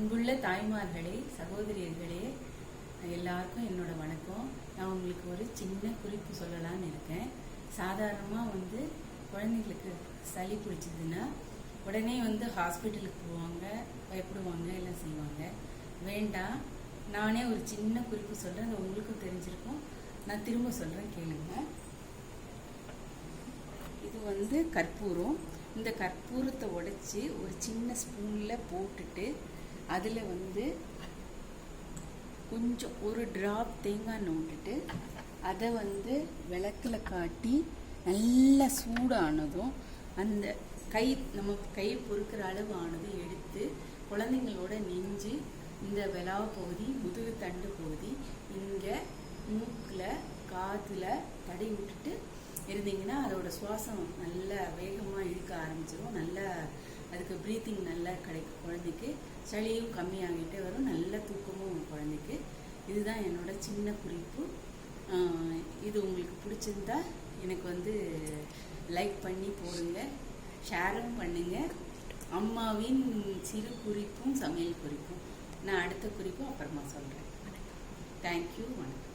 அன்புள்ள தாய்மார்களே, சகோதரியர்களே, எல்லாருக்கும் என்னோட வணக்கம். நான் உங்களுக்கு ஒரு சின்ன குறிப்பு சொல்லலான்னு இருக்கேன். சாதாரணமாக குழந்தைங்களுக்கு சளி பிடிச்சதுன்னா உடனே ஹாஸ்பிட்டலுக்கு போவாங்க, பயப்படுவாங்க, எல்லாம் செய்வாங்க. வேண்டாம், நானே ஒரு சின்ன குறிப்பு சொல்கிறேன், அது உங்களுக்கும் தெரிஞ்சிருக்கும். நான் திரும்ப சொல்கிறேன், கேளுங்க. இது கற்பூரம். இந்த கற்பூரத்தை உடைச்சி ஒரு சின்ன ஸ்பூனில் போட்டுட்டு அதில் கொஞ்சம் ஒரு டிராப் தேங்காய் எண்ணெய் விட்டுட்டு அதை விளக்கில் காட்டி நல்லா சூடானதும் அந்த நம்ம கை பொறுக்கிற அளவு ஆனதும் எடுத்து குழந்தைங்களோட நெஞ்சு, இந்த விலாவ பகுதி, முதுகு தண்டு பகுதி, இங்கே மூக்கில் காதில் தடவி விட்டுட்டு இருந்தீங்கன்னா அதோட சுவாசம் நல்லா வேகமாக இழுக்க ஆரம்பிச்சிடும். நல்லா அதுக்கு ப்ரீத்திங் நல்லா கிடைக்கும். குழந்தைக்கு சளியும் கம்மியாகிட்டே வரும், நல்ல தூக்கமும் குழந்தைக்கு. இதுதான் என்னோட சின்ன குறிப்பு. இது உங்களுக்கு பிடிச்சிருந்தா எனக்கு லைக் பண்ணி போடுங்க, ஷேரும் பண்ணுங்க. அம்மாவின் சிறு குறிப்பும் சமையல் குறிப்பும். நான் அடுத்த குறிப்பும் அப்புறமா சொல்கிறேன். தேங்க்யூ, வணக்கம்.